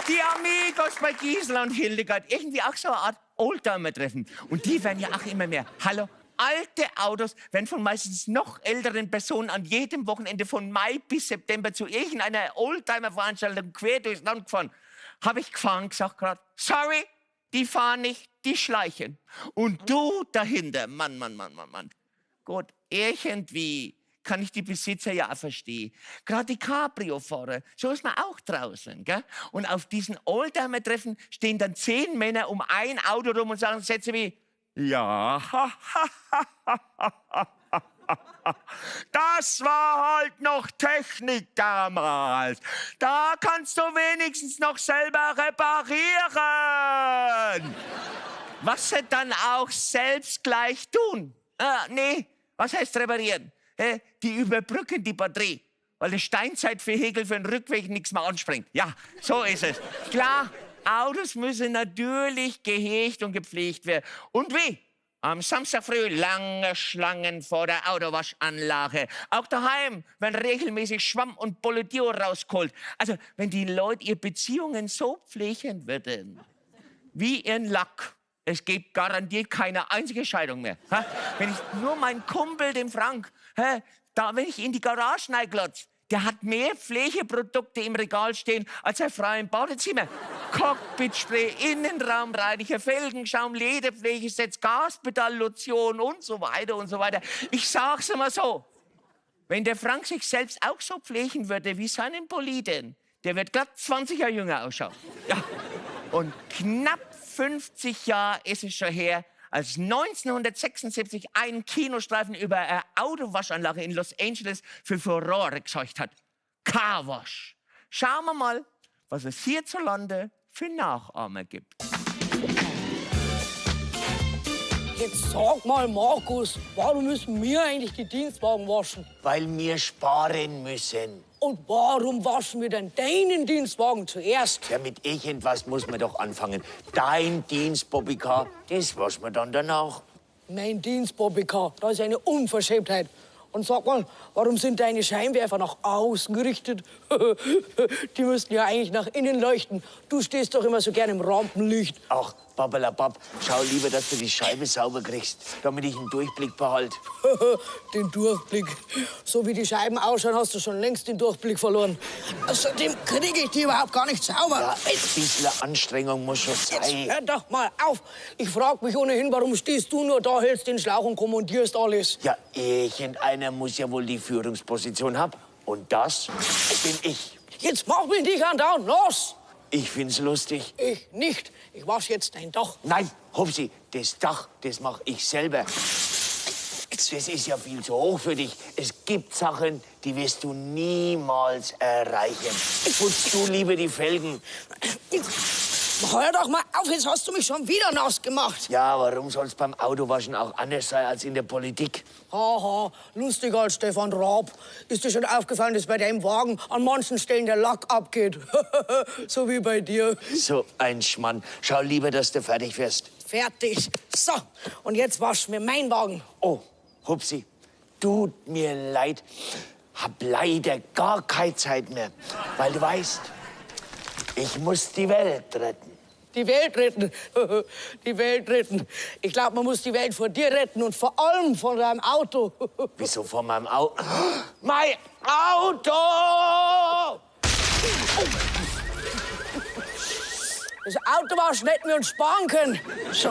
Die Amigos bei Gisela und Hildegard. Irgendwie auch so eine Art Oldtimer-Treffen. Und die werden ja auch immer mehr. Hallo? Alte Autos werden von meistens noch älteren Personen an jedem Wochenende von Mai bis September zu irgendeiner Oldtimer-Veranstaltung quer durchs Land gefahren. Habe ich gefahren, gesagt gerade, sorry, die fahren nicht, die schleichen. Und du dahinter, Mann. Gut, irgendwie kann ich die Besitzer ja auch verstehen. Gerade die Cabrio-Fahrer, so ist man auch draußen. Gell? Und auf diesen Oldtimer-Treffen stehen dann 10 Männer um ein Auto rum und sagen Sätze wie, ja, das war halt noch Technik damals. Da kannst du wenigstens noch selber reparieren. Was sie dann auch selbst gleich tun. Nee, was heißt reparieren? Die überbrücken die Batterie, weil das Steinzeitvehikel für den Rückweg nichts mehr anspringt. Ja, so ist es. Klar, Autos müssen natürlich gehegt und gepflegt werden. Und wie? Am Samstag früh lange Schlangen vor der Autowaschanlage. Auch daheim werden regelmäßig Schwamm und Politur rausgeholt. Also, wenn die Leute ihre Beziehungen so pflegen würden, wie ihren Lack, es gibt garantiert keine einzige Scheidung mehr. Ha? Wenn ich nur meinen Kumpel, den Frank, wenn ich in die Garage reinglotze, der hat mehr Pflegeprodukte im Regal stehen als eine Frau im Badezimmer. Cockpitspray, Innenraumreiniger, Felgenschaum, Lederpflegesetz, Gaspedallotion und so weiter und so weiter. Ich sag's immer so, wenn der Frank sich selbst auch so pflegen würde wie seinen Boliden, der wird glatt 20 Jahre jünger ausschauen. Ja. Und knapp 50 Jahre ist es schon her, als 1976 ein Kinostreifen über eine Autowaschanlage in Los Angeles für Furore gesorgt hat. Carwash. Schauen wir mal, was es hierzulande für Nachahmer gibt. Jetzt sag mal, Markus, warum müssen wir eigentlich die Dienstwagen waschen? Weil wir sparen müssen. Und warum waschen wir denn deinen Dienstwagen zuerst? Ja, mit irgendwas muss man doch anfangen. Dein Dienst, Bobbycar, das waschen wir dann danach. Mein Dienst, Bobbycar, das ist eine Unverschämtheit. Und sag mal, warum sind deine Scheinwerfer nach außen gerichtet? Die müssten ja eigentlich nach innen leuchten. Du stehst doch immer so gern im Rampenlicht. Ach, Babbelabab, schau lieber, dass du die Scheibe sauber kriegst, damit ich einen Durchblick behalte. Den Durchblick. So wie die Scheiben ausschauen, hast du schon längst den Durchblick verloren. Außerdem kriege ich die überhaupt gar nicht sauber. Ja, ein bisschen Anstrengung muss schon sein. Jetzt hör doch mal auf. Ich frag mich ohnehin, warum stehst du nur da, hältst den Schlauch und kommandierst alles. Ja, irgendeiner muss ja wohl die Führungsposition haben. Und das bin ich. Jetzt mach mich nicht andauernd los. Ich find's lustig. Ich nicht. Ich wasch jetzt dein Dach. Nein, Hupsi, das Dach, das mach ich selber. Das ist ja viel zu hoch für dich. Es gibt Sachen, die wirst du niemals erreichen. Putzt du lieber die Felgen. Hör doch mal auf, jetzt hast du mich schon wieder nass gemacht. Ja, warum soll's beim Autowaschen auch anders sein als in der Politik? Haha, lustiger als Stefan Raab. Ist dir schon aufgefallen, dass bei deinem Wagen an manchen Stellen der Lack abgeht? So wie bei dir. So ein Schmann. Schau lieber, dass du fertig wirst. Fertig. So, und jetzt wasch mir meinen Wagen. Oh, Hupsi, tut mir leid. Hab leider gar keine Zeit mehr. Weil du weißt, ich muss die Welt retten. Die Welt retten. Die Welt retten. Ich glaube, man muss die Welt vor dir retten und vor allem von deinem Auto. Wieso von meinem Auto? Mein Auto! Das Autowaschen hätten wir uns sparen können. So.